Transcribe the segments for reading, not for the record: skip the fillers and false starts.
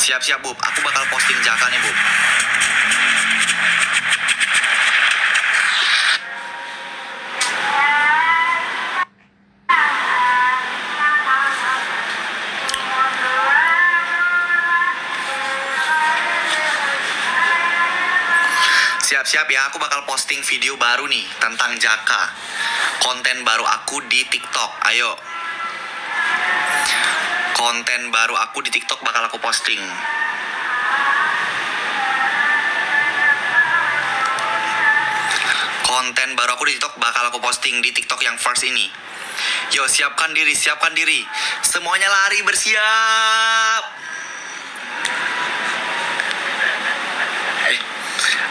Siap-siap, Bub. Aku bakal posting Jaka nih, Bub. Siap-siap ya, aku bakal posting video baru nih tentang Jaka. Konten baru aku di TikTok. Ayo. Konten baru aku di TikTok bakal aku posting. Konten baru aku di TikTok bakal aku posting di TikTok yang first ini. Yo, siapkan diri, siapkan diri. Semuanya lari, bersiap.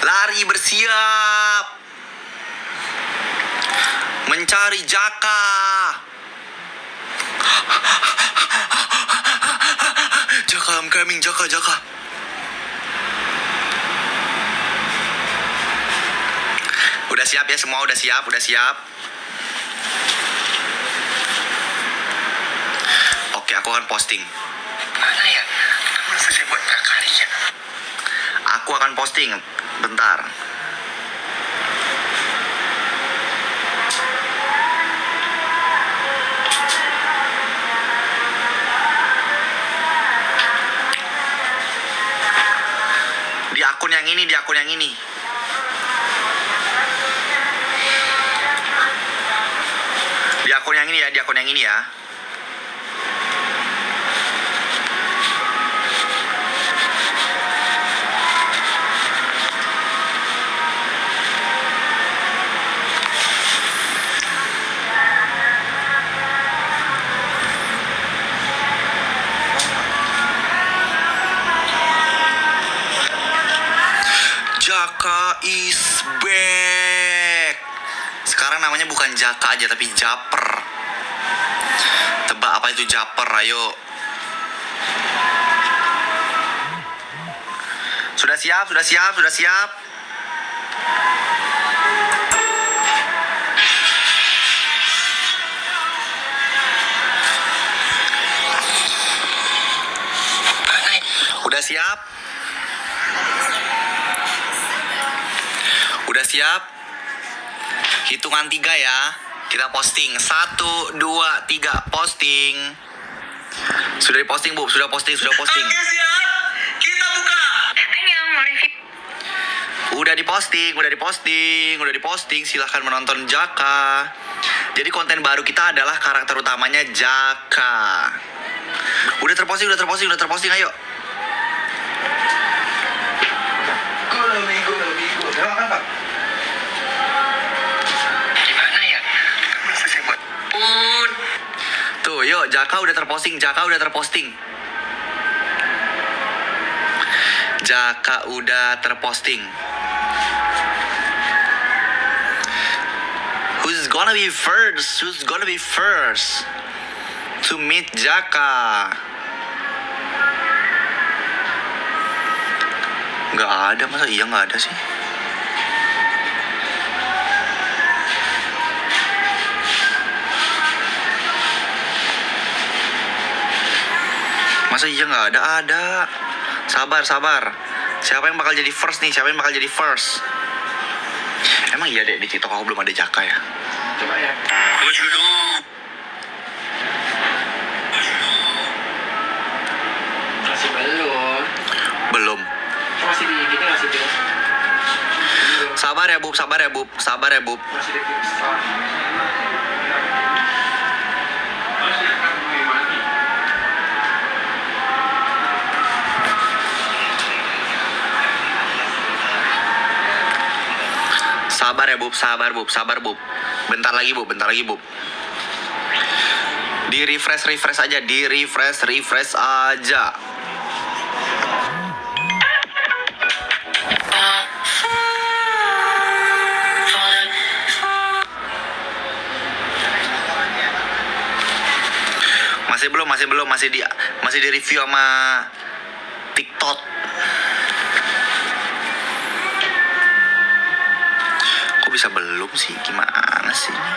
Lari, bersiap. Mencari Jaka. Jaka, I'm coming, Jaka. Udah siap ya semua, udah siap. Oke, aku akan posting. Mana ya? Masa saya buat prakarya? Aku akan posting, bentar. Di akun yang ini. Di akun yang ini ya. Jaka is back. Sekarang namanya bukan Jaka aja tapi Japer. Tebak apa itu Japer, ayo. Sudah siap. Mana ya? Udah siap? Hitungan 3 ya. Kita posting. 1, 2, 3, posting. Sudah diposting, Bu. Sudah posting. Oke, siap. Kita buka. Udah diposting. Silahkan menonton Jaka. Jadi konten baru kita adalah karakter utamanya Jaka. Udah terposting. Ayo. Go. Memang apa? Gimana ya? Masa saya buat Tuh, yuk, Jaka udah terposting. Who's gonna be first to meet Jaka? Nggak ada, masa iya nggak ada sih? Masa iya nggak ada? Ada. Sabar. Siapa yang bakal jadi first nih? Emang iya deh, di TikTok aku belum ada Jaka ya? coba ya. Gue dulu. Masih belum. Belum. Masih di gini, masih di. Sabar ya, Bub. Masih di start. Sabar, Bub. Bentar lagi, Bub. Di refresh aja. Masih di review sama TikTok. Kok bisa belum sih? Gimana sih ini?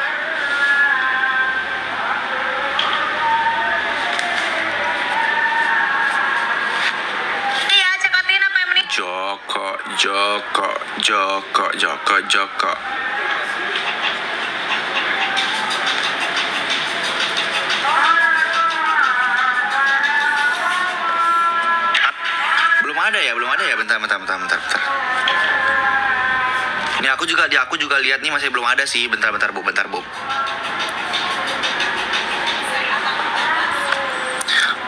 Joko, Joko, Joko, Joko, Joko. Belum ada ya? Bentar. Ini aku juga lihat nih masih belum ada sih. Bentar, Bu.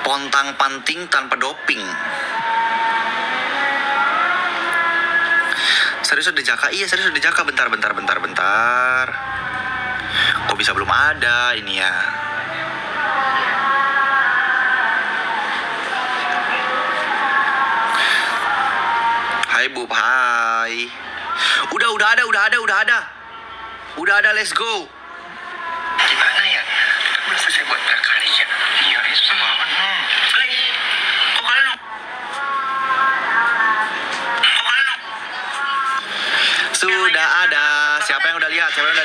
Pontang panting tanpa doping. Serius ada Jaka? Iya, serius ada Jaka. Bentar. Kok bisa belum ada ini ya? Hai Bub, hai. Udah ada, let's go. Gimana ya? Masa saya buat prakarya? Iya, itu banget. Kok kalian dong? Sudah ada. Siapa yang udah lihat? Sudah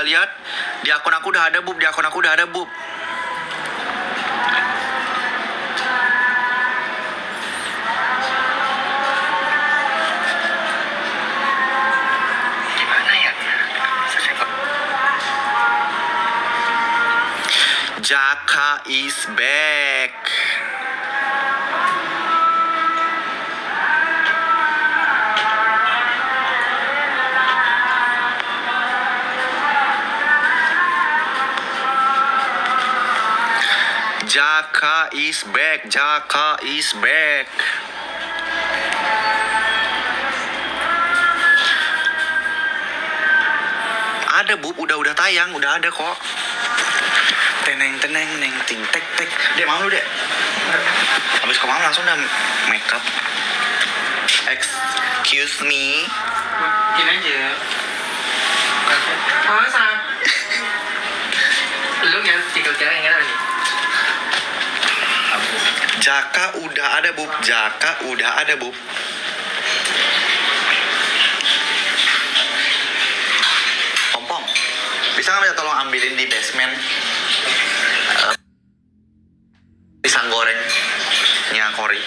lihat. Di akun aku udah ada, Bub. Gimana ya? Masa saya buat Jaka is back. Jaka is back. Ada, Bub, udah tayang, udah ada kok. Teneng neng ting tek. Dek, mau lu, Dek? Habis ke mama langsung udah make up. Excuse me. Makin aja. Masa? Lu yang tinggal kira yang nih. Jaka udah ada, Bub. Pompong, bisa nggak minta tolong ambilin di basement pisang gorengnya Kori?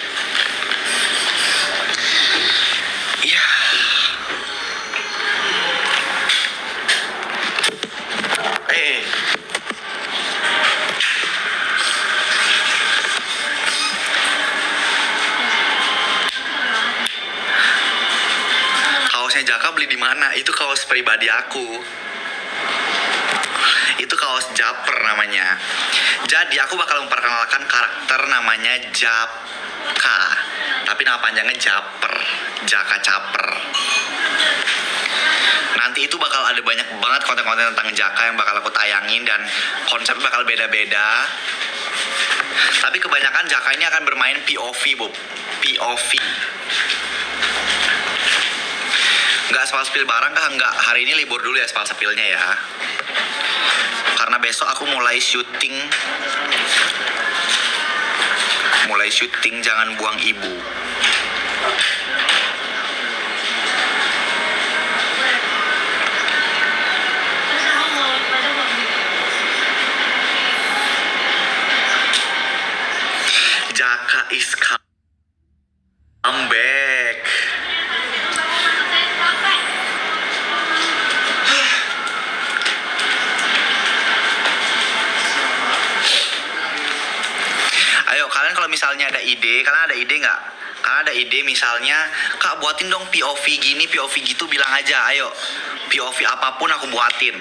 Iya. Kaosnya Jaka beli di mana? Itu kaos pribadi aku. Itu kaos Japer namanya. Jadi aku bakal memperkenalkan karakter namanya Jaka, tapi nama panjangnya Japer, Jaka Caper. Nanti itu bakal ada banyak banget konten-konten tentang Jaka yang bakal aku tayangin, dan konsepnya bakal beda-beda. Tapi kebanyakan Jaka ini akan bermain POV, Bub. POV. Nggak spal spill barang kah? Nggak, hari ini libur dulu ya spal spillnya ya. Karena besok aku mulai syuting Jangan Buang Ibu. Jaka is come back. Ayo kalian kalau misalnya ada ide, kalian ada ide nggak? Kalian ada ide misalnya, Kak buatin dong POV gini, POV gitu, bilang aja. Ayo, POV apapun aku buatin.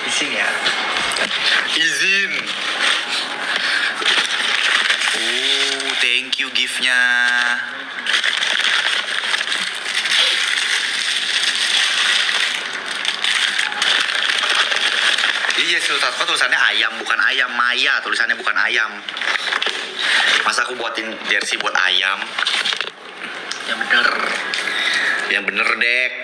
Izin ya. Izin. Thank you gift-nya. Iya, Ustadz kok tulisannya ayam, bukan ayam. Maya tulisannya, bukan ayam. Masa aku buatin jersey buat ayam? Yang bener. Yang bener, Dek.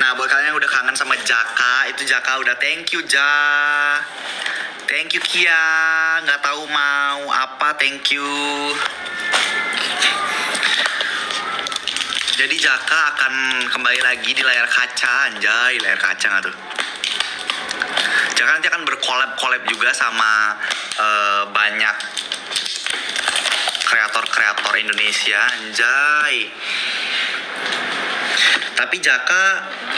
Nah, buat kalian yang udah kangen sama Jaka, itu Jaka udah thank you, Thank you, Kia. Nggak tahu mau apa, thank you. Jadi Jaka akan kembali lagi di layar kaca, anjay, layar kaca nggak tuh? Jaka nanti akan berkolab juga sama banyak kreator Indonesia, anjay. Tapi Jaka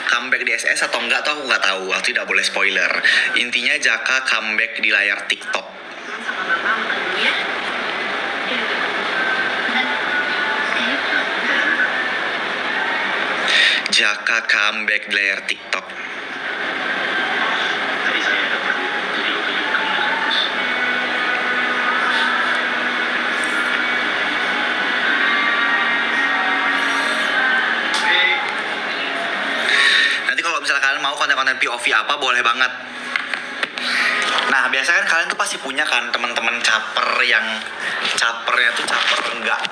comeback di SS atau enggak tuh aku nggak tahu, aku tidak boleh spoiler. Intinya Jaka comeback di layar TikTok. Jaka comeback di layar TikTok. Nanti kalau misalnya kalian mau konten-konten POV apa, boleh banget. Nah, biasanya kan kalian tuh pasti punya kan teman-teman caper yang capernya tuh caper enggak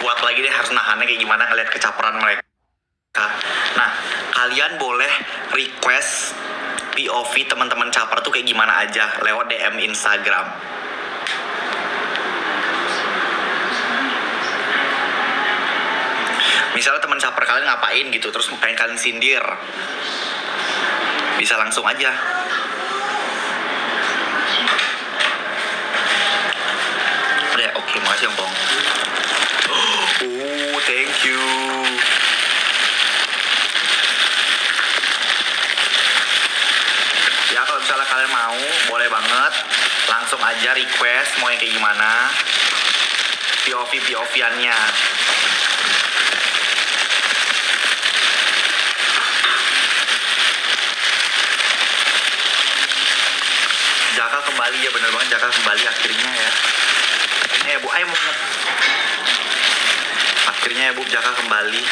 kuat lagi deh, harus nahannya kayak gimana ngeliat kecaperan mereka. Nah, kalian boleh request POV teman-teman caper tuh kayak gimana aja lewat DM Instagram. Misalnya teman caper kalian ngapain gitu, terus pengen kalian sindir, bisa langsung aja. Ya, oke, makasih Om Pong. Thank you. Ya, kalau misalnya kalian mau, boleh banget langsung aja request mau yang kayak gimana, POV-annya. Jaka kembali, ya bener banget, Jaka kembali akhirnya ya. Akhirnya ya Bu, ayo mau akhirnya ya Bu, Jaka kembali.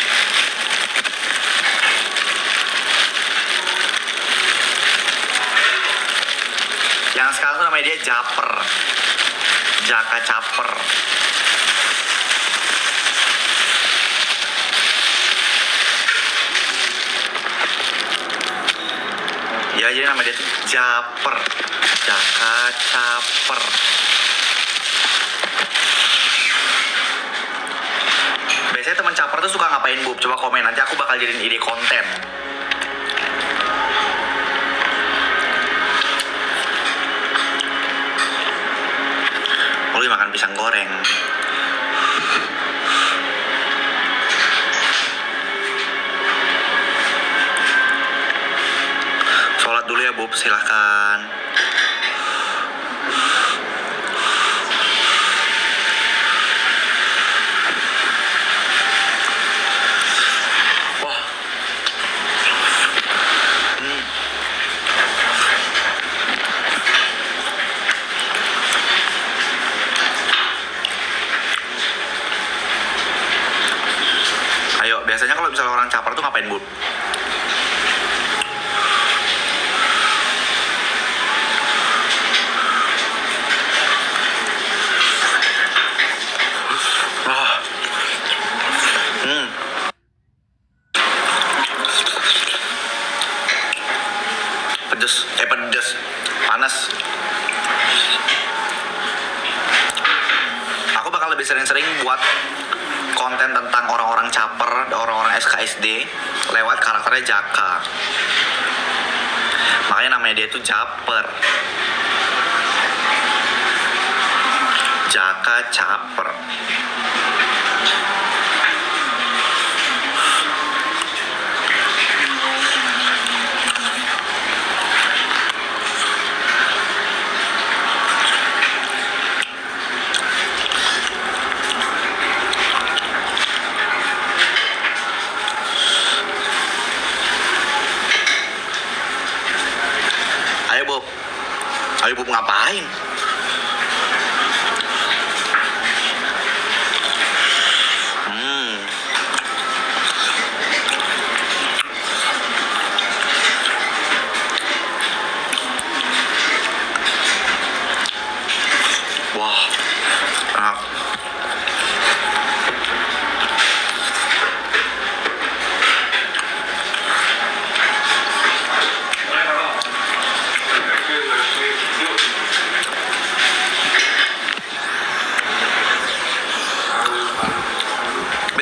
Yang sekarang tuh namanya dia Japer, Jaka Caper. Ya, jadi nama dia tuh Japer, Jaka Caper. Biasanya teman caper tuh suka ngapain, Bu? Coba komen, nanti aku bakal jadiin ide konten. Lu makan pisang goreng. Sholat dulu ya, Bu, silahkan. Ayo, biasanya kalau misalnya orang caper tuh ngapain, Bu? Pedes, panas. Aku bakal lebih sering-sering buat konten tentang orang-orang caper, orang-orang SKSD lewat karakternya Jaka. Makanya namanya dia tuh Japer, Jaka Caper. Ayo Bob ngapain?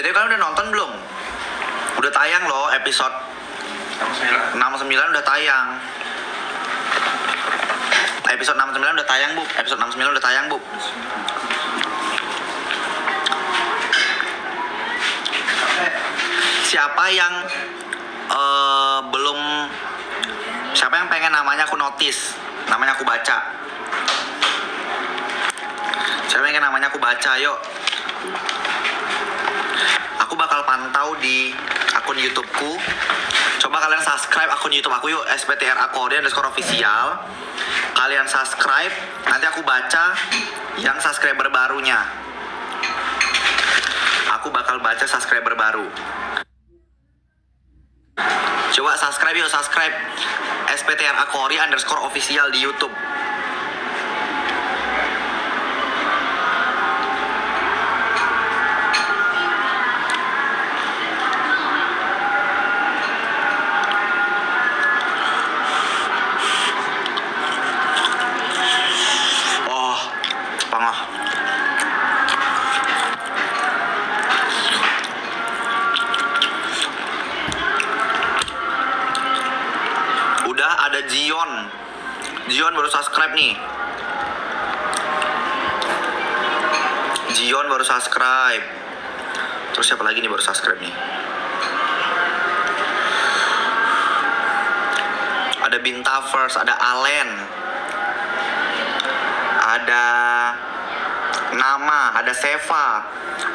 BTW kalian udah nonton belum? Udah tayang loh episode 69 udah tayang. Episode 69 udah tayang, Bu. Episode 69 udah tayang, Bu. Siapa yang belum, siapa yang pengen namanya aku notice, namanya aku baca? Siapa yang pengen namanya aku baca? Yuk. Aku bakal pantau di akun YouTubeku. Coba kalian subscribe akun YouTube aku yuk, SPTRA_Official. Kalian subscribe, nanti aku baca yang subscriber barunya. Aku bakal baca subscriber baru. Coba subscribe yuk, subscribe SPTRA_Official di YouTube. Oh, pangah. Udah ada Jion. Jion baru subscribe nih. Jion baru subscribe. Terus siapa lagi nih baru subscribe nih? Ada Bintavers, ada Allen, ada Nama, ada Seva,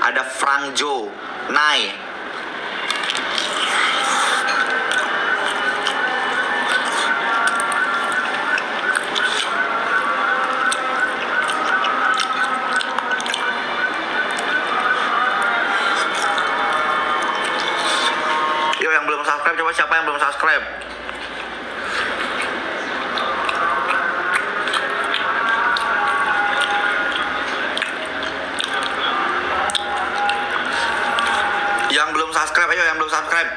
ada Frank Jo, Nai. Yo, yang belum subscribe, coba siapa yang belum subscribe? Yang belum subscribe, ayo yang belum subscribe.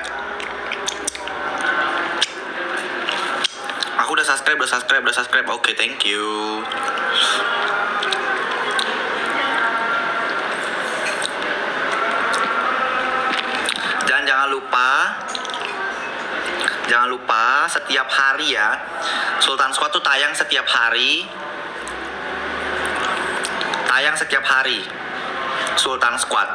Aku udah subscribe. Oke, thank you. Dan jangan lupa setiap hari ya, Sultan Squad tuh tayang setiap hari. Sultan Squad.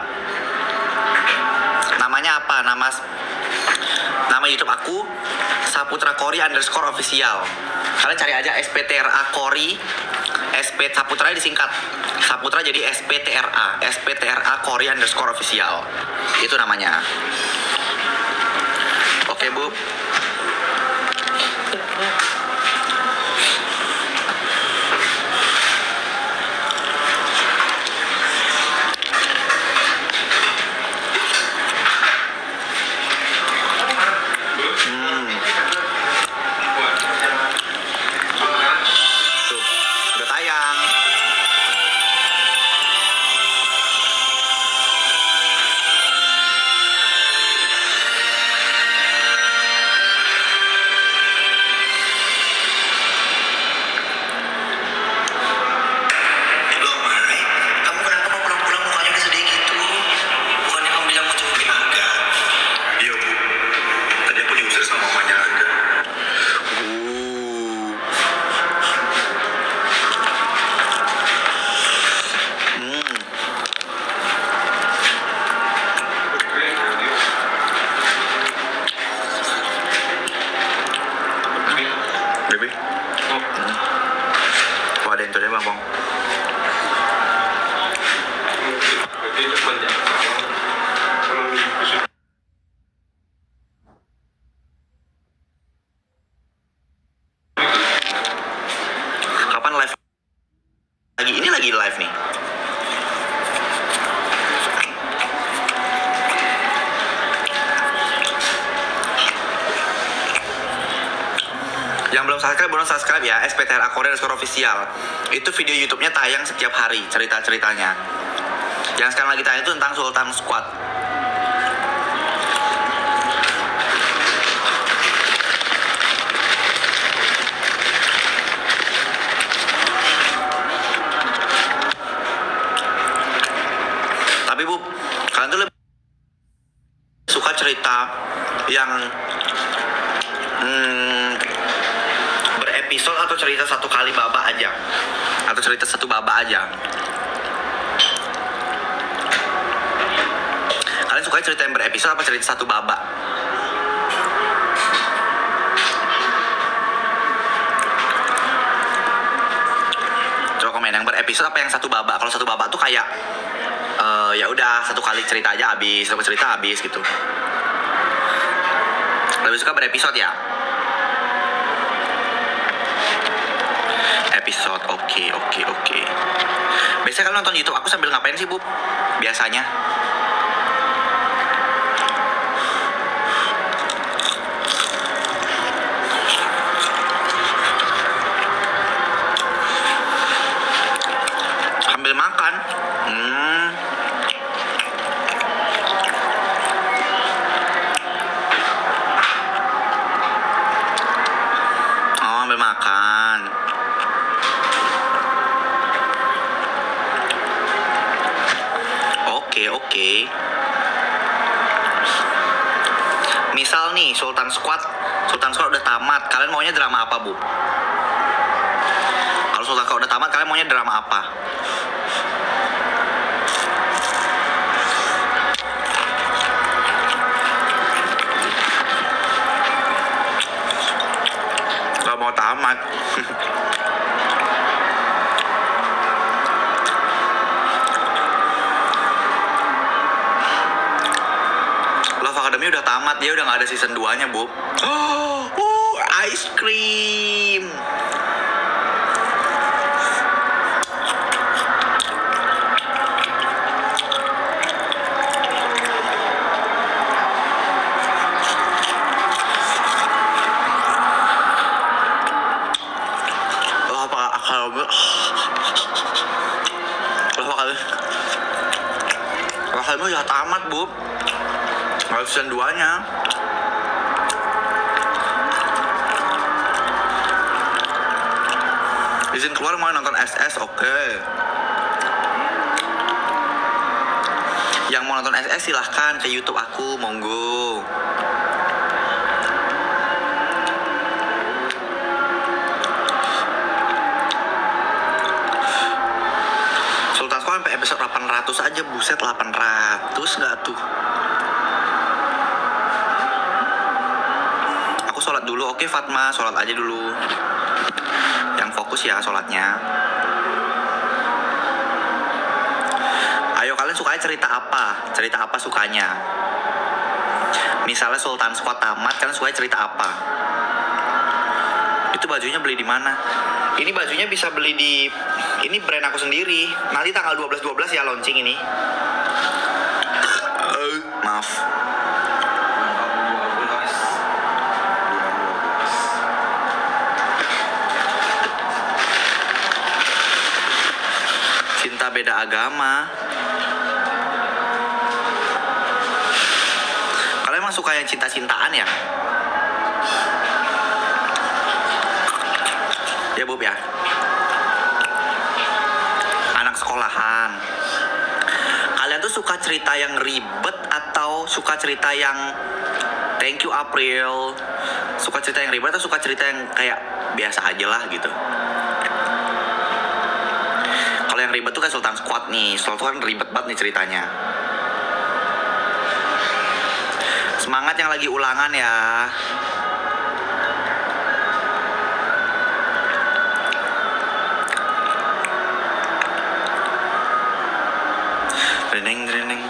Namanya apa? Nama YouTube aku Saputra Kori _official. Kalian cari aja SPTRA Kori, SP Saputra disingkat. Saputra jadi SPTRA Kori _official. Itu namanya. Oke, Bu. Tuh, udah tayang. Loh, Mai, kamu kenapa kok pulang-pulang mukanya udah sedih gitu? Bukannya kamu bilang mau jengukin Arga? Iya, Bu. Tadi aku diusir sama mamanya Arga. Baby. Wah, ada yang tuh deh, Bang. Kapan live lagi? Ini lagi live nih. Yang belum subscribe ya, SPTRA_Official. Itu video YouTube-nya tayang setiap hari, cerita-ceritanya. Yang sekarang lagi tayang itu tentang Sultan Squad. Tapi Bu, kalian tuh lebih suka cerita yang berepisode atau cerita satu kali babak aja? Atau cerita satu babak aja? Kalian suka cerita yang berepisode apa cerita satu babak? Coba komen yang berepisode apa yang satu babak. Kalau satu babak tuh kayak ya udah satu kali cerita aja habis, satu cerita habis gitu. Lebih suka berepisode ya? Episode, oke. Biasanya kalian nonton YouTube aku sambil ngapain sih, Bu? Biasanya? Sambil makan. Oh, sambil makan. Oke. Misal nih Sultan Squad udah tamat, kalian maunya drama apa, Bu? Kalau Sultan Squad udah tamat, kalian maunya drama apa? Gak mau tamat. Love Academy udah tamat, dia udah gak ada season 2-nya, Bu. Ice cream. Kalau udah tamat, Bu. Nggak season 2-nya. Izin keluar mau nonton SS, oke. Yang mau nonton SS silahkan ke YouTube aku, monggo. Sultan Squad sampai episode 800 aja, buset, 800 nggak tuh? Aku sholat dulu, oke Fatma, sholat aja dulu. Yang fokus ya sholatnya. Ayo kalian sukanya cerita apa? Cerita apa sukanya? Misalnya Sultan Squad tamat, kalian sukanya cerita apa? Itu bajunya beli di mana? Ini bajunya bisa beli di ini brand aku sendiri. Nanti tanggal 12/12 ya launching ini. Maaf. Cinta beda agama. Kalian emang suka yang cinta-cintaan ya? Ya, Bob ya. Anak sekolahan. Kalian tuh suka cerita yang ribet atau suka cerita yang thank you April? Suka cerita yang ribet atau suka cerita yang kayak biasa aja lah gitu? Kalau yang ribet tuh kan Sultan Squad nih. Sultan Squad kan ribet banget nih ceritanya. Semangat yang lagi ulangan ya. Dreneng.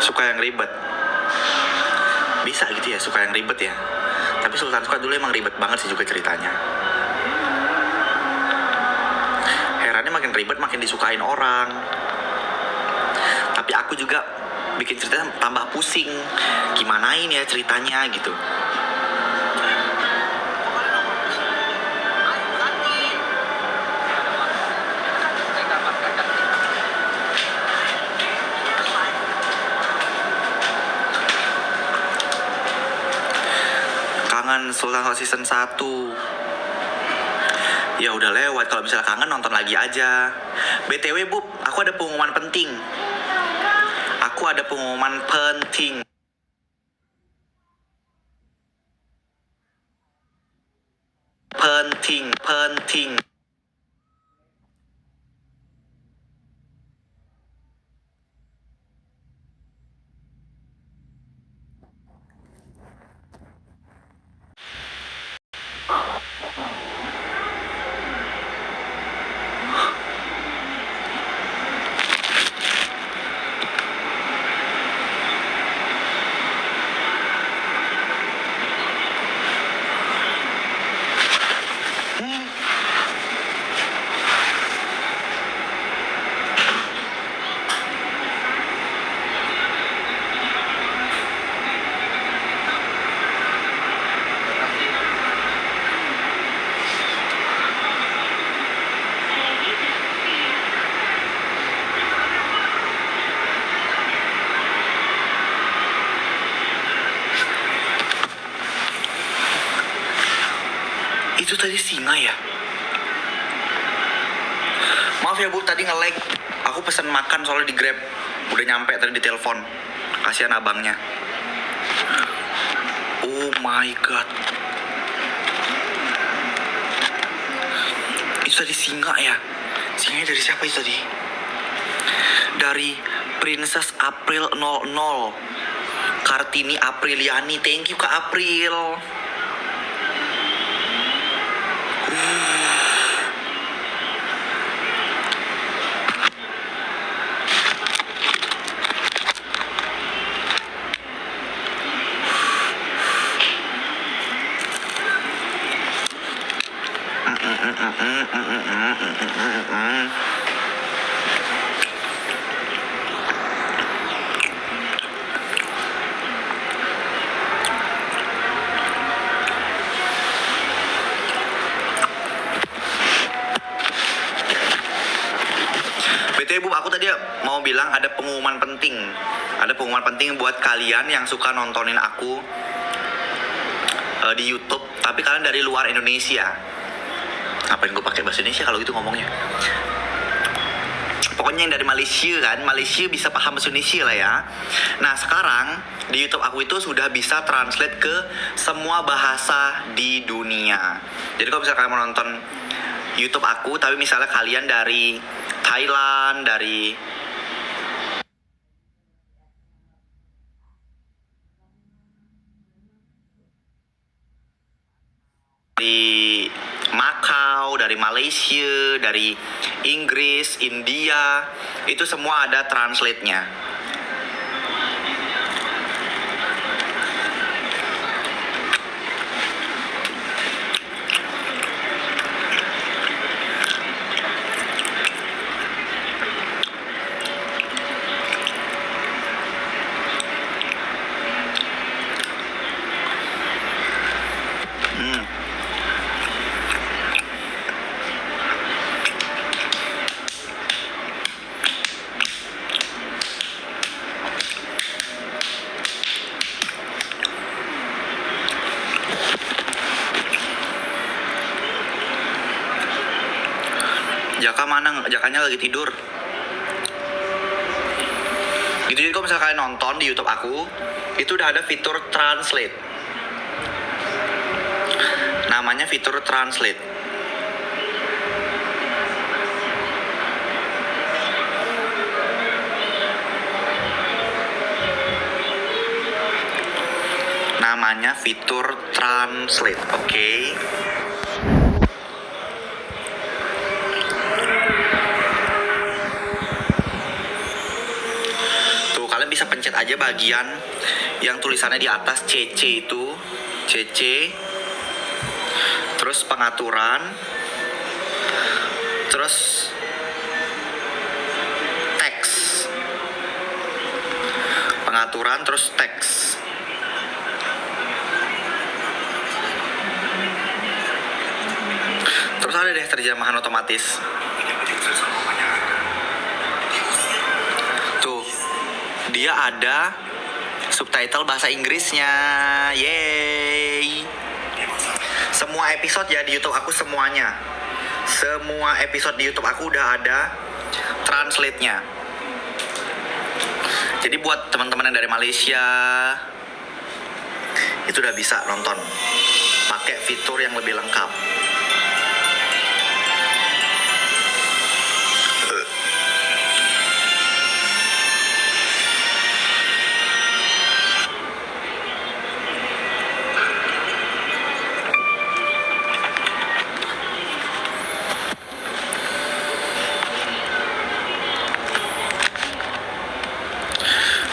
Suka yang ribet. Bisa gitu ya, suka yang ribet ya. Tapi Sultan Squad dulu emang ribet banget sih juga ceritanya. Herannya makin ribet makin disukain orang. Tapi aku juga bikin cerita tambah pusing. Gimana ini ya ceritanya gitu. Sultan Squad season 1 ya udah lewat. Kalau misalnya kangen nonton lagi aja. BTW, Bu, aku ada pengumuman penting. Aku ada pengumuman penting. Penting. Itu tadi singa ya? Maaf ya Bu, tadi nge-lag. Aku pesen makan soalnya di Grab. Udah nyampe tadi di telepon. Kasihan abangnya. Oh my god. Itu tadi singa ya? Singanya dari siapa itu tadi? Dari Princess April 00. Kartini Apriliani. Thank you Kak April. BTW Bu, aku tadi mau bilang ada pengumuman penting. Ada pengumuman penting buat kalian yang suka nontonin aku di YouTube, tapi kalian dari luar Indonesia. Ngapain gue pakai bahasa Indonesia kalau gitu ngomongnya? Pokoknya yang dari Malaysia kan, Malaysia bisa paham bahasa Indonesia lah ya. Nah sekarang di YouTube aku itu sudah bisa translate ke semua bahasa di dunia. Jadi kalau misalnya kalian mau nonton YouTube aku, tapi misalnya kalian dari Thailand, dari Macau, dari Malaysia, dari Inggris, India, itu semua ada translate-nya. Jaka mana? Jakanya lagi tidur. Gitu, jadi kalau misalnya kalian nonton di YouTube aku, itu udah ada fitur translate. Namanya fitur translate. Namanya fitur translate, oke? Kalian bisa pencet aja bagian yang tulisannya di atas CC itu, CC, terus pengaturan, terus teks, pengaturan, terus teks. Terus ada deh terjemahan otomatis. Dia ada subtitle bahasa Inggrisnya. Yeay. Semua episode ya di YouTube aku semuanya. Semua episode di YouTube aku udah ada translate-nya. Jadi buat teman-teman yang dari Malaysia itu udah bisa nonton pakai fitur yang lebih lengkap.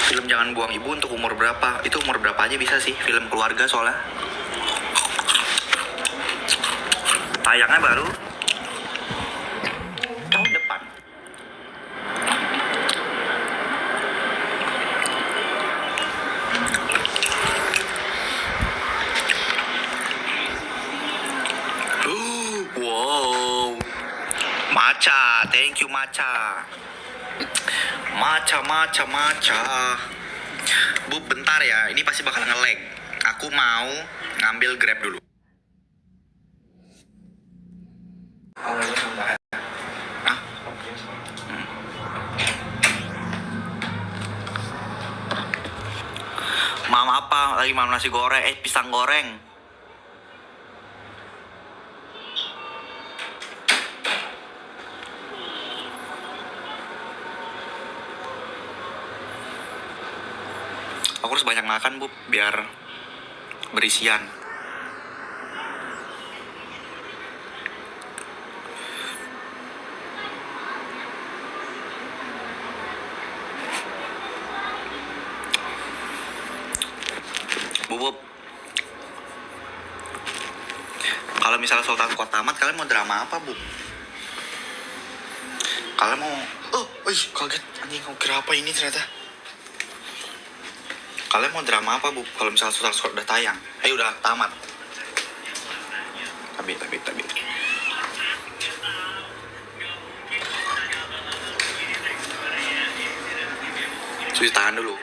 Film Jangan Buang Ibu untuk umur berapa? Itu umur berapa aja bisa sih, film keluarga soalnya. Tayangnya baru tahun depan. Wow. Maca, thank you Maca. Maca. Bu, bentar ya. Ini pasti bakal nge-lag. Aku mau ngambil Grab dulu. Hah? Mam apa? Lagi mam nasi goreng. Pisang goreng. Aku harus banyak makan, Bu, biar berisian. Bu, kalau misalnya Sultan Kuat tamat, kalian mau drama apa, Bu? Kalian mau... kaget. Anjing, aku kira apa ini ternyata. Kalian mau drama apa, Bu? Kalau misalnya Sultan Kuat udah tayang. Udah tamat. Tapi. Cuci tangan dulu.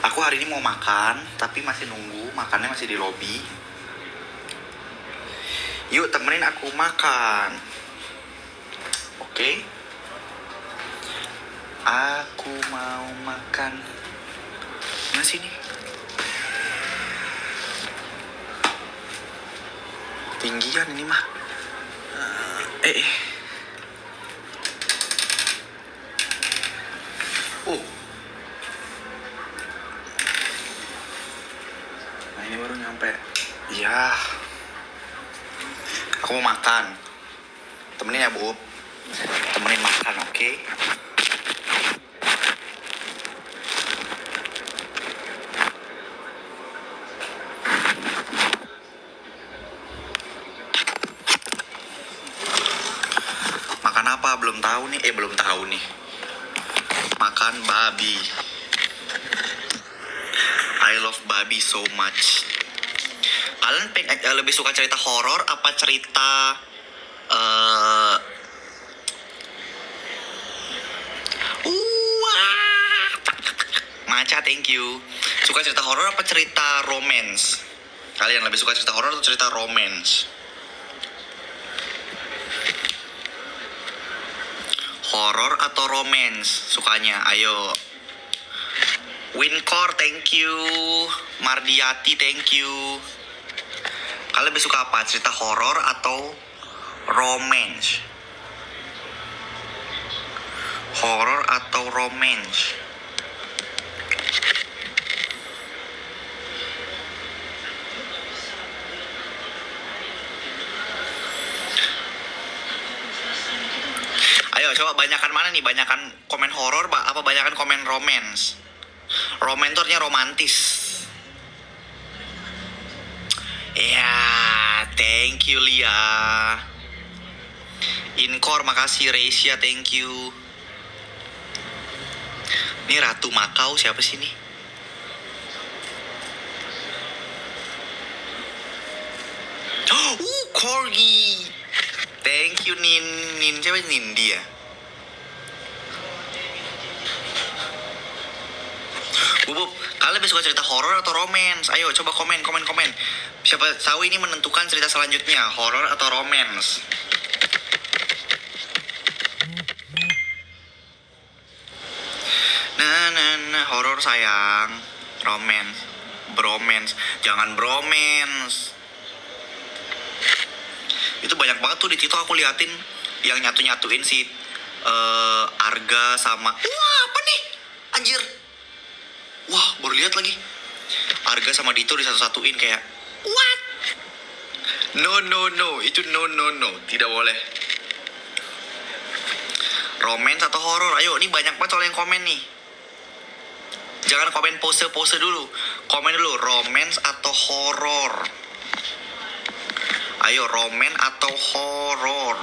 Aku hari ini mau makan, tapi masih nunggu. Makannya masih di lobi. Yuk, temenin aku makan. Oke? Aku mau makan. Mana sini? Tinggian ini mah. Nah, ini baru nyampe. Iya. Aku mau makan. Temenin ya, Bu. Temenin makan, oke? Makan apa? Belum tahu nih. Makan babi. I love babi so much. Kalian lebih suka cerita horor apa cerita Maca, thank you. Suka cerita horor apa cerita romance? Kalian lebih suka cerita horor atau cerita romance? Horor atau romance sukanya? Ayo. Winkor, thank you. Mardiati, thank you. Kalian lebih suka apa? Cerita horor atau romance? Horor atau romance? Ayo coba banyakan mana nih? Banyakan komen horor apa banyakan komen romance? Romance itu artinya romantis. Ya, thank you Lia. Inkor, makasih. Reisha, thank you. Ini Ratu Makau siapa sih nih? Corgi. Thank you Nin siapa Nindi ya? Bubub, kalian lebih suka cerita horor atau romance? Ayo coba komen. Siapa tahu ini menentukan cerita selanjutnya, horor atau romance. Nah, horor sayang, bromance, jangan bromance. Itu banyak banget tuh di TikTok aku liatin yang nyatuin si Arga sama wah apa nih anjir, wah baru lihat lagi Arga sama Dito disatu-satuin kayak what, no itu no tidak boleh. Romance atau horor? Ayo, ini banyak banget soal yang komen nih. Jangan komen pose dulu. Komen dulu, romance atau horor. Ayo, romance atau horor.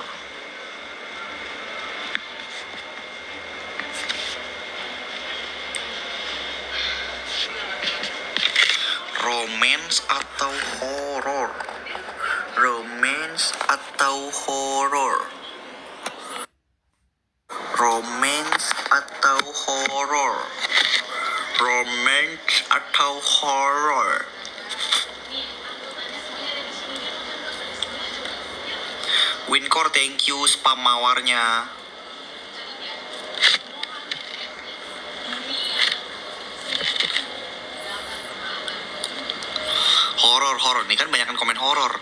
Romance atau horor. Romance atau horor. Romance atau horor. Romance atau horor. Wincor, thank you spam mawarnya. Horor nih kan banyak komen horor.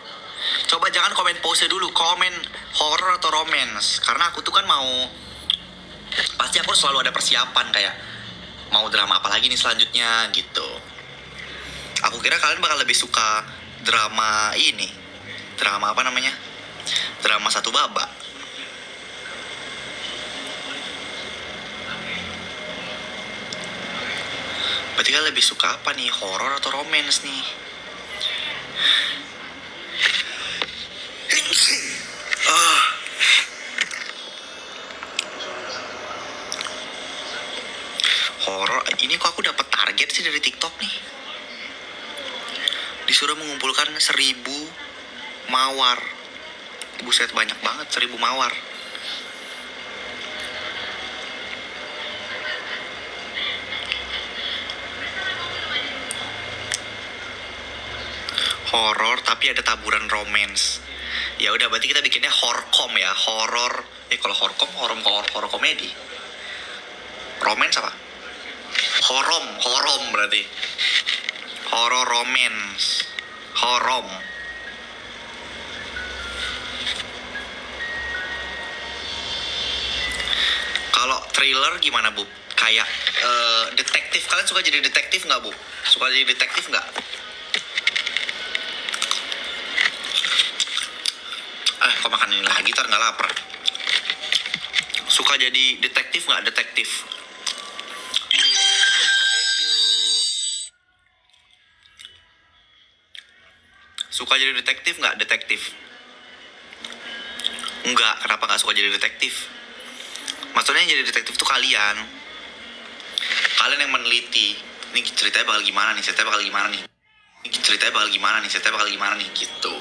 Coba jangan komen pose dulu, komen horor atau romance. Karena aku tuh kan pasti aku selalu ada persiapan kayak mau drama apa lagi nih selanjutnya gitu. Aku kira kalian bakal lebih suka drama ini. Drama apa namanya? Drama satu babak. Berarti kalian lebih suka apa nih? Horor atau romance nih? Horor, ini kok aku dapat target sih dari TikTok nih. Disuruh mengumpulkan 1000 mawar. Buset, banyak banget 1000 mawar. Horor tapi ada taburan romance. Ya udah, berarti kita bikinnya horcom ya, horor. Kalau horror komedi. Romance apa? Horom berarti. Horror romance. Horom. Kalau thriller gimana, Bu? Kayak detektif. Kalian suka jadi detektif nggak, Bu? Suka jadi detektif nggak? Kok makan ini lagi, ntar nggak lapar. Suka jadi detektif nggak? Detektif. Suka jadi detektif nggak? Detektif. Enggak, kenapa nggak suka jadi detektif? Maksudnya jadi detektif tuh kalian yang meneliti. Ini ceritanya bakal gimana nih? Ceritanya bakal gimana nih? Gitu.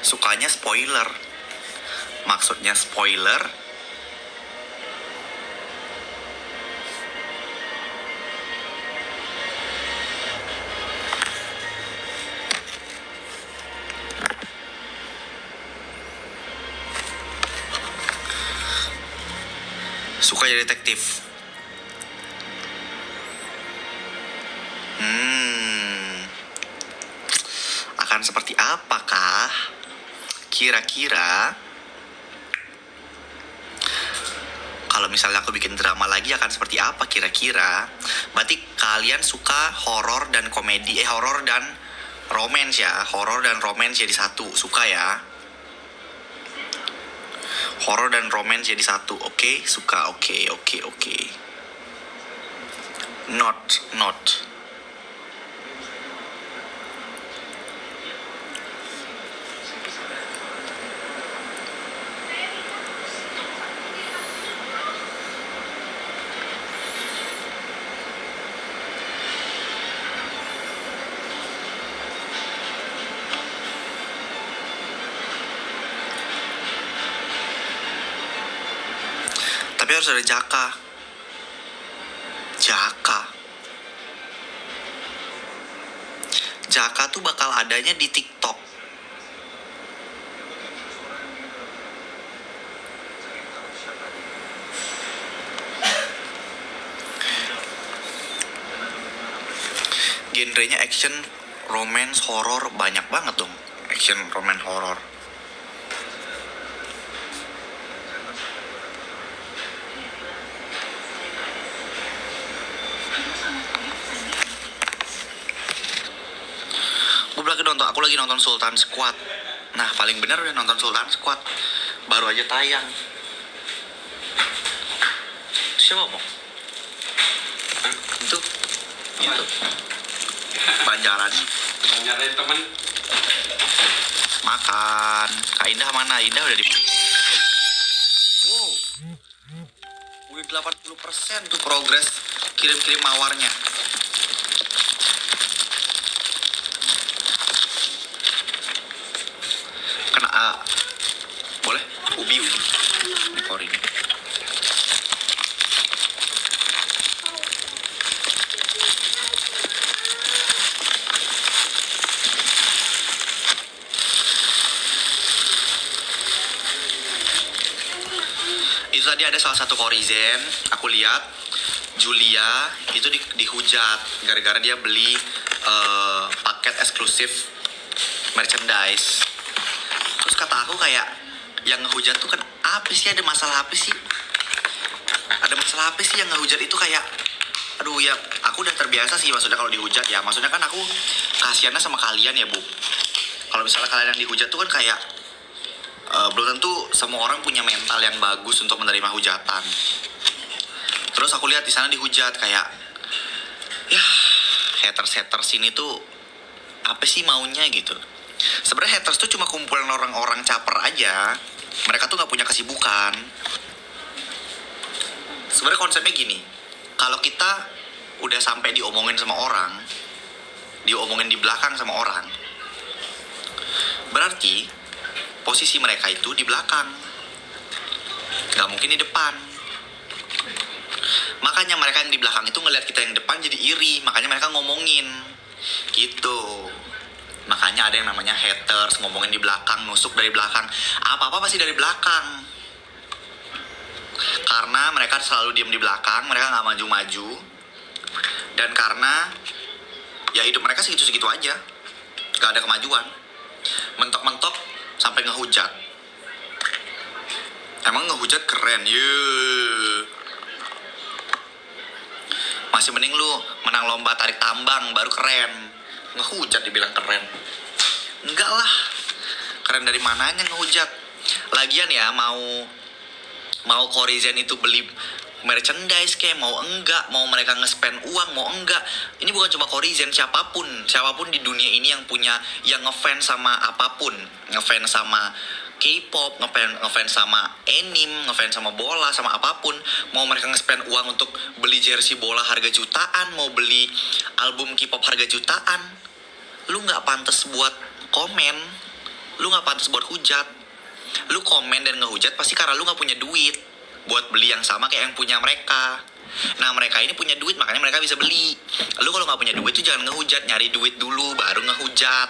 Sukanya spoiler. Maksudnya spoiler. Suka jadi detektif. Akan seperti apakah kira-kira kalau misalnya aku bikin drama lagi akan seperti apa kira-kira? Berarti kalian suka horor dan komedi, horor dan romance ya. Horor dan romance jadi satu, suka ya. Horor dan romance jadi satu, oke? Suka, oke. Not. Tapi harus ada Jaka. Jaka tuh bakal adanya di TikTok. Genrenya action, romance, horror, banyak banget dong. Action, romance, horror. Aku lagi nonton Sultan Squad. Nah, paling bener udah nonton Sultan Squad. Baru aja tayang. Siapa mau? Itu. Banjaran. Nyarain temen. Makan. Kak Indah mana? Indah udah di... Wow. Udah 80% tuh progres kirim-kirim mawarnya. Kena boleh? Ubi. Dekor ini. Itu tadi ada salah satu Korizen, aku lihat Julia itu dihujat gara-gara dia beli paket eksklusif merchandise. Terus kata aku kayak yang ngehujat tuh kan apa sih, ada masalah apa sih? Ada masalah apa sih yang ngehujat itu kayak aduh ya, aku udah terbiasa sih maksudnya kalau dihujat ya. Maksudnya kan aku kasihannya sama kalian ya, Bu. Kalau misalnya kalian yang dihujat tuh kan kayak belum tentu semua orang punya mental yang bagus untuk menerima hujatan. Terus aku lihat di sana dihujat kayak ya haters ini tuh apa sih maunya gitu. Sebenarnya haters tuh cuma kumpulan orang-orang caper aja. Mereka tuh nggak punya kesibukan. Sebenarnya konsepnya gini, kalau kita udah sampai diomongin sama orang, diomongin di belakang sama orang, berarti posisi mereka itu di belakang, nggak mungkin di depan. Makanya mereka yang di belakang itu ngeliat kita yang depan jadi iri, makanya mereka ngomongin gitu. Makanya ada yang namanya haters, ngomongin di belakang, nusuk dari belakang, apa-apa pasti dari belakang. Karena mereka selalu diem di belakang, mereka nggak maju-maju, dan karena ya hidup mereka segitu-segitu aja, nggak ada kemajuan. Mentok-mentok sampai ngehujat. Emang ngehujat keren, masih mending lu menang lomba tarik tambang baru keren. Ngehujat dibilang keren. Enggak lah. Keren dari mananya ngehujat. Lagian ya mau Korizen itu beli merchandise kayak mau enggak, mau mereka nge-spend uang mau enggak, ini bukan cuma Korizen, siapapun di dunia ini yang ngefans sama apapun, ngefans sama K-pop, ngefans sama anime, ngefans sama bola, sama apapun, mau mereka nge-spend uang untuk beli jersey bola harga jutaan, mau beli album K-pop harga jutaan, lu nggak pantas buat komen, lu nggak pantas buat hujat. Lu komen dan ngehujat pasti karena lu nggak punya duit buat beli yang sama kayak yang punya mereka. Nah, mereka ini punya duit, makanya mereka bisa beli. Lu kalau nggak punya duit tuh jangan ngehujat, nyari duit dulu baru ngehujat.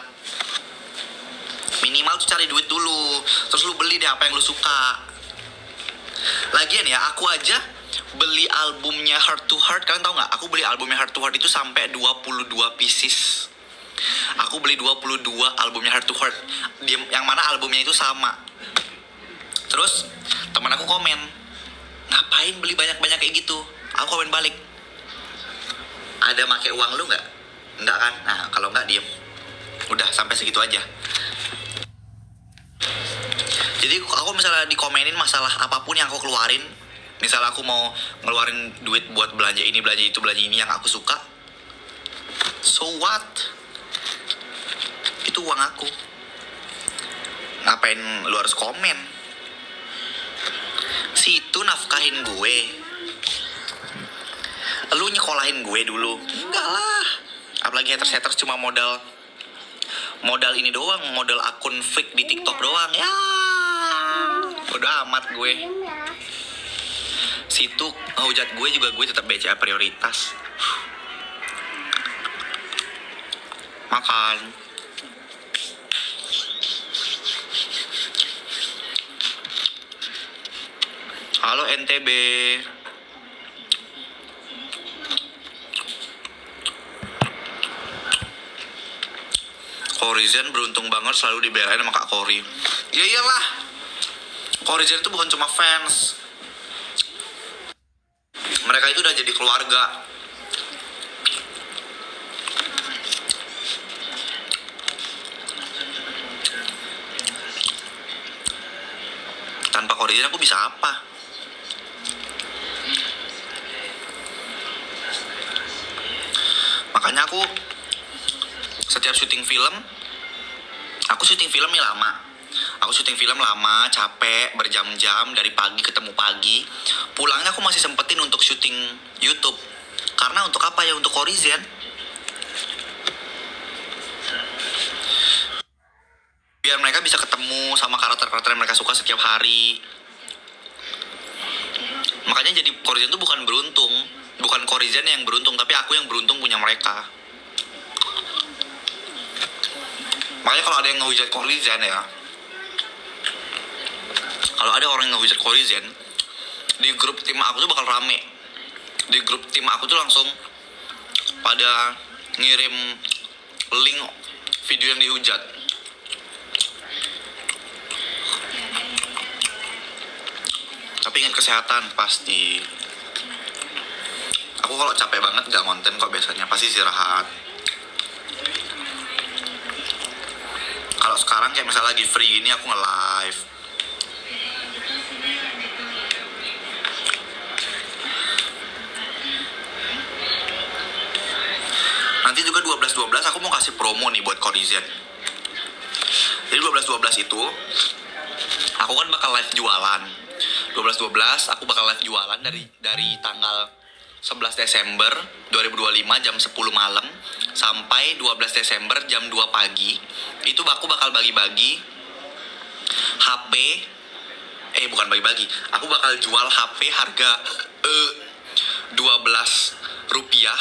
Minimal tuh cari duit dulu, terus lu beli deh apa yang lu suka. Lagian ya, aku aja beli albumnya Heart to Heart, kalian tau nggak? Aku beli albumnya Heart to Heart itu sampai 22 pieces. Aku beli 22 albumnya Heart to Heart, yang mana albumnya itu sama. Terus teman aku komen, ngapain beli banyak-banyak kayak gitu? Aku komen balik, ada make uang lu nggak? Nggak kan? Nah, kalau nggak diem. Udah sampai segitu aja. Jadi aku misalnya dikomenin masalah apapun yang aku keluarin, misalnya aku mau ngeluarin duit buat belanja ini, belanja itu, belanja ini yang aku suka, so what? Itu uang aku. Ngapain lu harus komen? Situ nafkahin gue. Lu nyekolahin gue dulu. Enggak lah. Apalagi haters cuma modal ini doang, modal akun fake di TikTok doang. Ya, bodo amat gue. situ ngehujat gue juga gue tetap BCA prioritas. Makan. Halo NTB. Korizen beruntung banget selalu dibelain sama Kak Kori. Ya iyalah. Korizen itu bukan cuma fans. Mereka itu udah jadi keluarga. Tanpa Korizen aku bisa apa? Makanya aku setiap syuting film, aku syuting film nih lama. Aku syuting film lama, capek, berjam-jam, dari pagi ketemu pagi. Pulangnya aku masih sempetin untuk syuting YouTube. Karena untuk apa ya? Untuk Korizen. Biar mereka bisa ketemu sama karakter-karakter yang mereka suka setiap hari. Makanya jadi Korizen itu bukan beruntung. Bukan Korizen yang beruntung, tapi aku yang beruntung punya mereka. Makanya kalau ada yang ngehujat Korizen ya, kalau ada orang yang ngehujat Korizen, di grup tim aku tuh bakal rame. Di grup tim aku tuh langsung pada ngirim link video yang dihujat. Tapi ingat kesehatan pasti. Aku kalau capek banget gak konten kok biasanya, pasti istirahat. Kalau sekarang kayak misalnya lagi free ini aku nge-live. Nanti juga 12-12 aku mau kasih promo nih buat Korizen. Jadi 12-12 itu aku kan bakal live jualan. 12-12 aku bakal live jualan dari tanggal 11 Desember 2025 jam 10 malam sampai 12 Desember jam 2 pagi. Itu aku bakal bagi-bagi HP. Bukan bagi-bagi. Aku bakal jual HP harga 12 rupiah.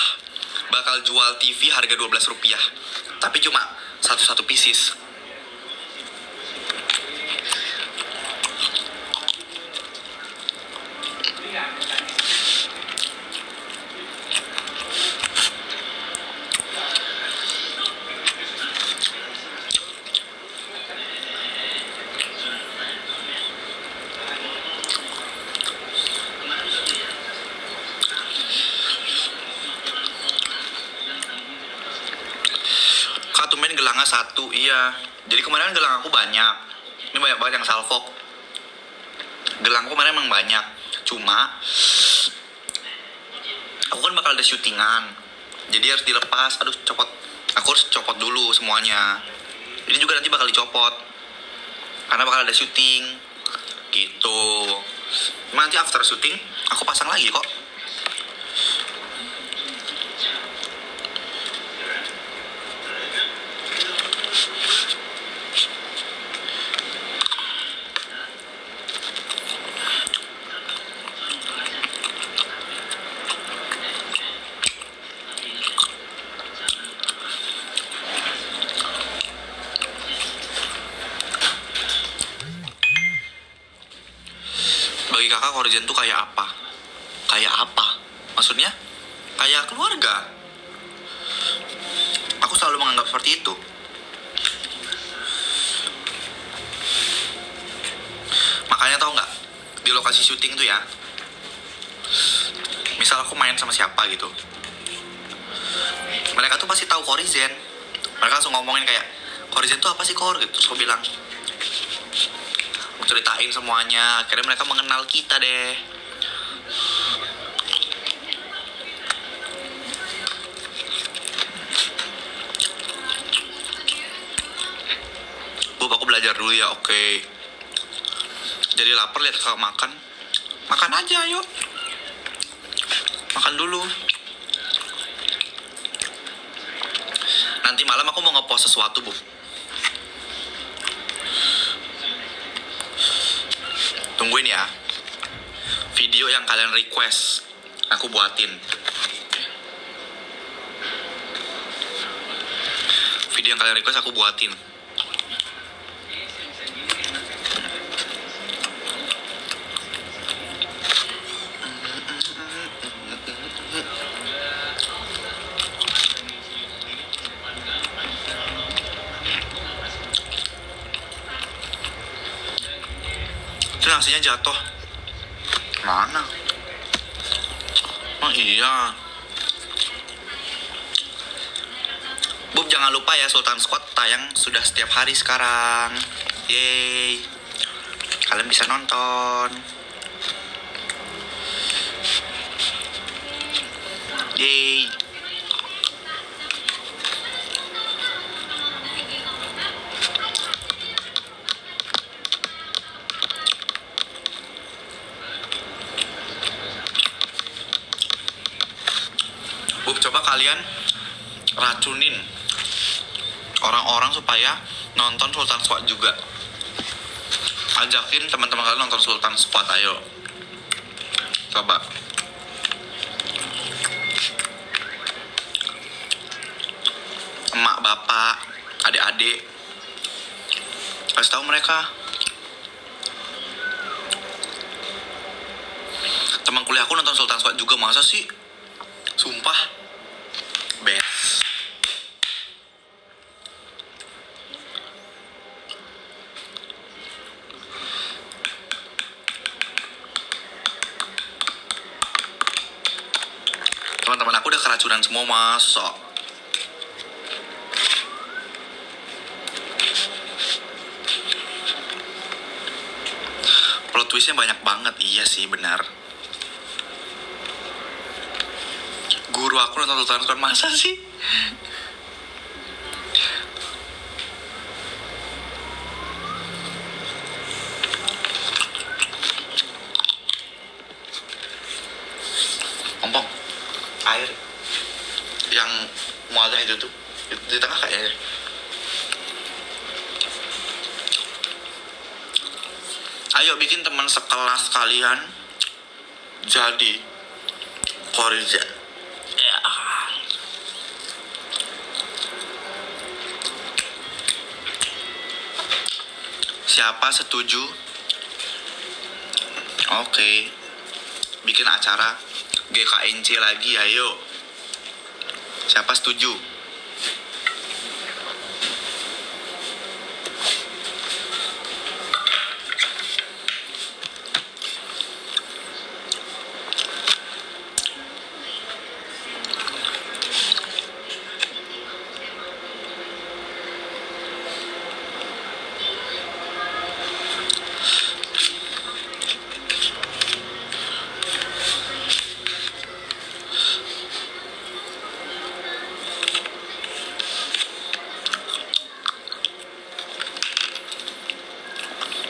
Bakal jual TV harga 12 rupiah. Tapi cuma satu pieces. Kak, tumben gelangnya satu, iya. Jadi kemarin kan gelang aku banyak. Ini banyak banget yang salfok. Gelang aku kemarin emang banyak. Cuma aku kan bakal ada syutingan. Jadi harus dilepas. Aduh, copot. Aku harus copot dulu semuanya. Ini juga nanti bakal dicopot. Karena bakal ada syuting. Gitu. Cuma nanti after syuting, aku pasang lagi kok. Bagi kakak Korizen tuh kayak apa? Kayak apa? Maksudnya? Kayak keluarga. Aku selalu menganggap seperti itu. Makanya tau nggak? Di lokasi syuting tuh ya, misal aku main sama siapa gitu, mereka tuh pasti tahu Korizen. Mereka langsung ngomongin kayak, Korizen tuh apa sih Kor? Gitu. Terus aku bilang, aku ceritain semuanya. Akhirnya mereka mengenal kita deh. Bu, aku belajar dulu ya, oke. Jadi lapar lihat kakak makan. Makan aja, ayo. Makan dulu. Nanti malam aku mau ngepost sesuatu, Bu. Tungguin ya. video yang kalian request, aku buatin. Video yang kalian request aku buatin. Itu nasinya jatuh. Mana? Oh iya. Bub, jangan lupa ya, Sultan Squad tayang sudah setiap hari sekarang. Yeay. Kalian bisa nonton. Yeay. Bub, coba kalian racunin orang-orang supaya nonton Sultan Squad juga. Ajakin teman-teman kalian nonton Sultan Squad, ayo. Coba. Emak, bapak, adik-adik, kasih tahu mereka. Teman kuliahku nonton Sultan Squad juga, masa sih? Sumpah. Best. Teman-teman aku udah keracunan semua, masuk. Plot twistnya banyak banget, iya sih, benar. Guru aku nonton Sultan Squad, masa sih? Ompong, air yang mualah itu tuh di tengah kayaknya. Ayo bikin teman sekelas kalian jadi Koriza. Ya. Siapa setuju? Oke. Bikin acara GKNC lagi, ayo. Siapa setuju?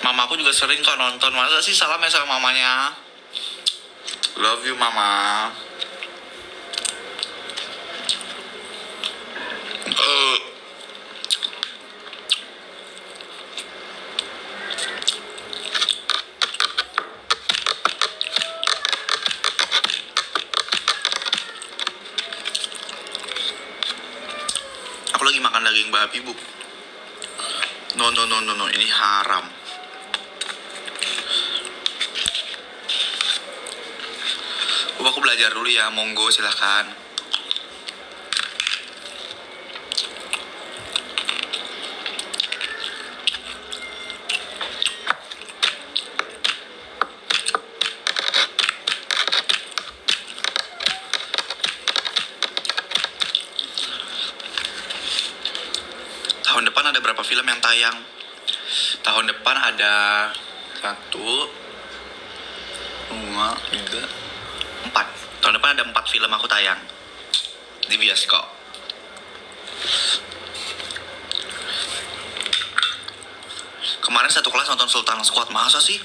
Mamaku juga sering kok nonton. Masa sih, salam ya sama mamanya. Love you, mama. Aku lagi makan daging babi, Bu. No, ini haram. Bu, aku belajar dulu ya, monggo silakan. Tahun depan ada berapa film yang tayang? Tahun depan ada 1, 2, 3, 4. Tahun depan ada 4 film aku tayang di bioskop. Kemarin satu kelas nonton Sultan Squad, masa sih?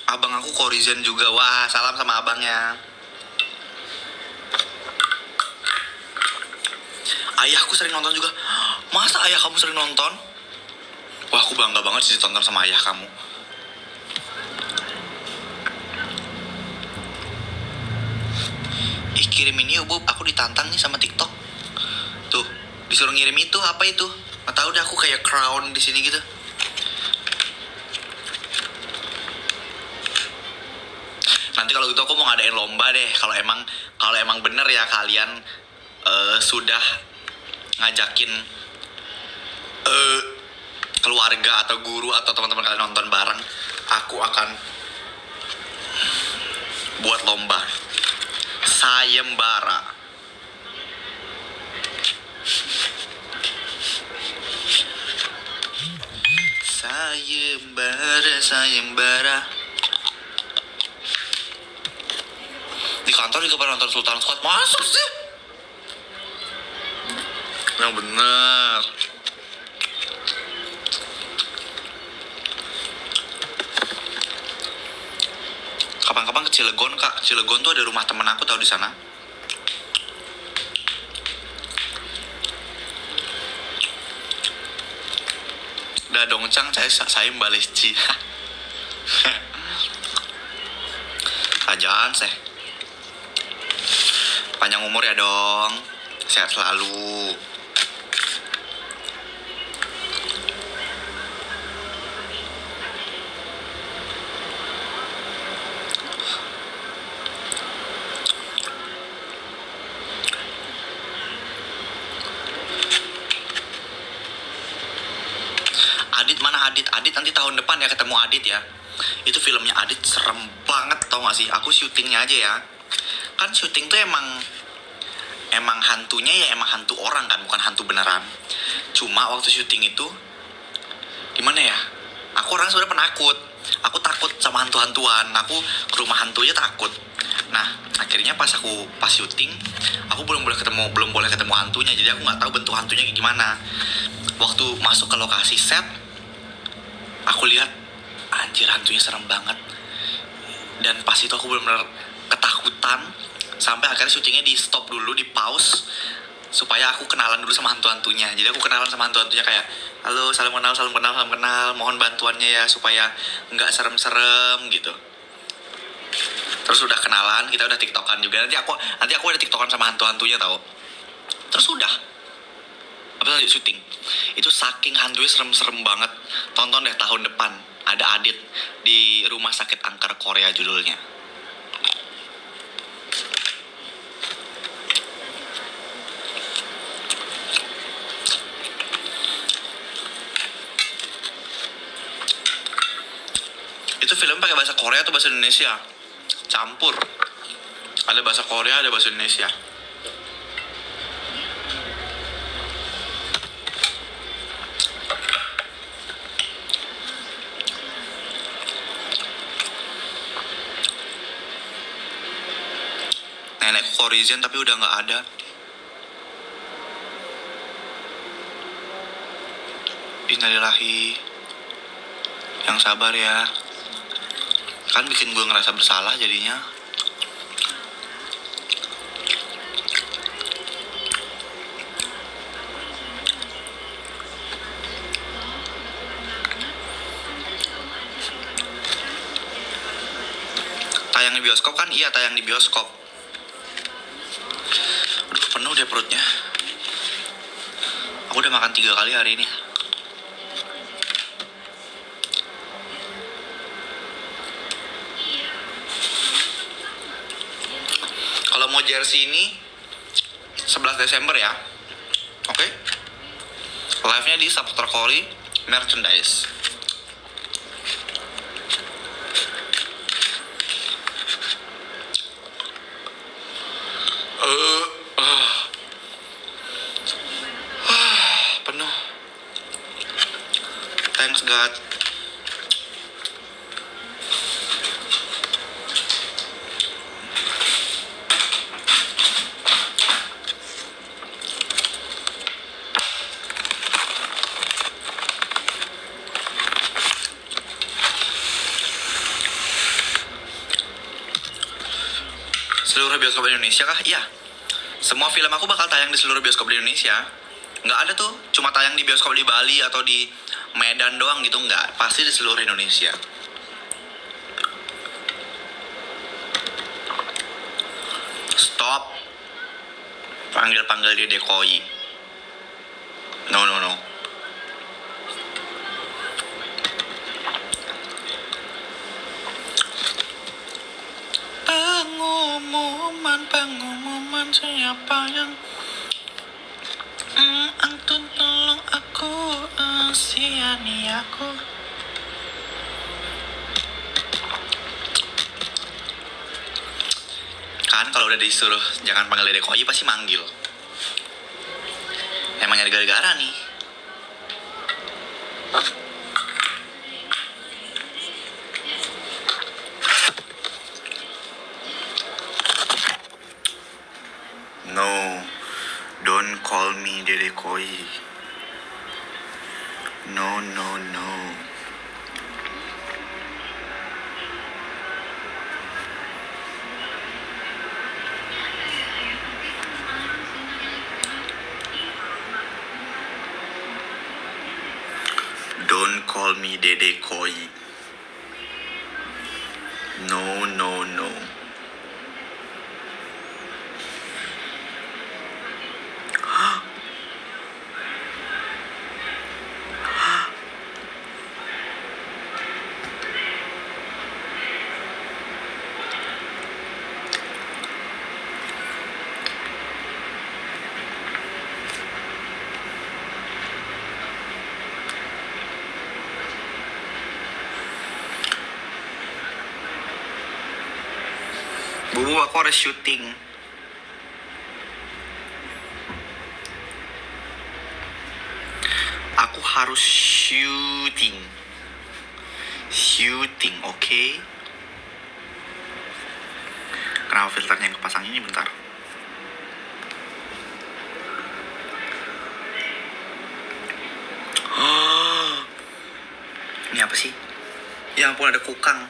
Abang aku Korizen juga. Wah, salam sama abangnya. Ayahku sering nonton juga. Masa ayah kamu sering nonton? Wah, aku bangga banget sih ditonton sama ayah kamu. kirimin yuk Bub, aku ditantang nih sama TikTok. Tuh, disuruh ngirim itu, apa itu? Nggak tahu deh, aku kayak crown di sini gitu. Nanti kalau gitu aku mau ngadain lomba deh. Kalau emang bener ya kalian sudah ngajakin keluarga atau guru atau teman-teman kalian nonton bareng, aku akan buat lomba sayembara. Sayembara. Di kantor juga pada nonton Sultan Squad. Masa sih? Yang bener. Kapan-kapan ke Cilegon, Kak. Cilegon tuh ada rumah temen aku, tahu di sana. Udah dongcang saya balesci. Sajaan seh. Panjang umur ya dong. Sehat selalu. Adit mana Adit? Adit nanti tahun depan ya ketemu Adit ya. Itu filmnya Adit serem banget, tau gak sih? Aku syutingnya aja ya. Kan syuting tuh emang hantunya ya emang hantu orang kan, bukan hantu beneran. Cuma waktu syuting itu gimana ya? Aku orang sebenarnya penakut. Aku takut sama hantu-hantuan. Aku ke rumah hantunya takut. Nah, akhirnya pas syuting, aku belum boleh ketemu hantunya. Jadi aku nggak tahu bentuk hantunya kayak gimana. Waktu masuk ke lokasi set, aku lihat anjir hantunya serem banget. Dan pas itu aku benar-benar ketakutan. Sampai akhirnya syutingnya di stop dulu, di pause, supaya aku kenalan dulu sama hantu-hantunya. Jadi aku kenalan sama hantu-hantunya kayak, halo, salam kenal, mohon bantuannya ya supaya nggak serem-serem gitu. Terus udah kenalan, kita udah tiktokan juga. Nanti aku ada tiktokan sama hantu-hantunya tau. Terus udah, habis lanjut syuting. Itu saking hantunya serem-serem banget. Tonton deh tahun depan, ada Adit di Rumah Sakit Angker Korea judulnya. Itu film pakai bahasa Korea atau bahasa Indonesia? Campur. Ada bahasa Korea, ada bahasa Indonesia. Nenekku Korean tapi udah nggak ada. Innalillahi. Yang sabar ya. Kan bikin gue ngerasa bersalah jadinya. Tayang di bioskop kan? Iya, tayang di bioskop. Aduh, penuh deh perutnya. Aku udah makan 3 kali hari ini. Kalau mau jersey ini 11 Desember ya. Oke? Live-nya di Saputra Kori Merchandise. Penuh. Thanks God. Seluruh bioskop di Indonesia kah? Iya. Semua film aku bakal tayang di seluruh bioskop di Indonesia. Nggak ada tuh cuma tayang di bioskop di Bali atau di Medan doang gitu. Nggak. Pasti di seluruh Indonesia. Stop. Panggil dia Dekoi. No. Pengumuman siapa yang Antun tolong aku siani aku. Kan kalau udah disuruh jangan panggil Dedek Koi pasti manggil. Emang nyari gara-gara nih. No, don't call me Dedek Koi. No. Don't call me Dedek Koi. No. Bu, aku harus syuting. Aku harus syuting, oke? Kenapa filternya yang kepasang ini bentar? Ini apa sih? Ya ampun, ada kukang.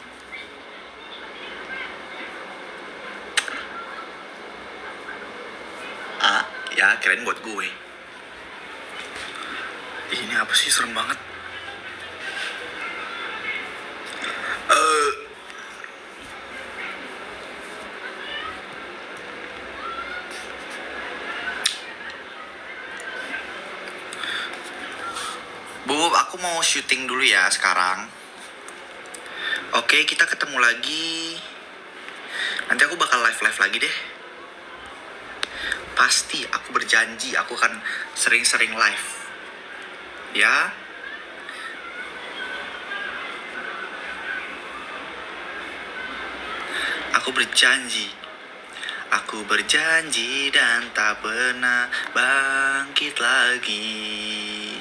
Ya kirain buat gue. Ini apa sih, serem banget. Bu, aku mau syuting dulu ya sekarang. Oke, kita ketemu lagi. Nanti aku bakal live lagi deh. Pasti, aku berjanji aku akan sering-sering live. Ya. Aku berjanji dan tak pernah bangkit lagi.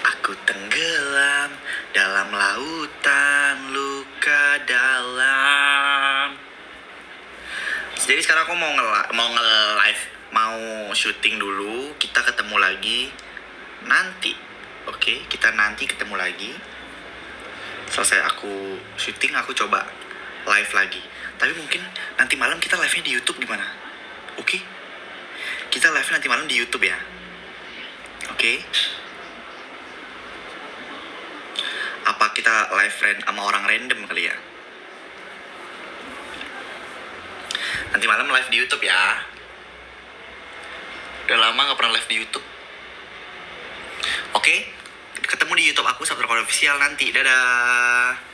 Aku tenggelam dalam lautan luka dalam. Jadi sekarang aku mau nge-live, mau syuting dulu. Kita ketemu lagi nanti. Oke, kita nanti ketemu lagi. Selesai aku syuting, aku coba live lagi. Tapi mungkin nanti malam kita live-nya di YouTube gimana? Oke? Kita live nanti malam di YouTube ya. Oke? Apa kita live sama orang random kali ya? Nanti malam live di YouTube ya. Udah lama gak pernah live di YouTube. Oke? Ketemu di YouTube aku, Sabtu Official nanti. Dadah.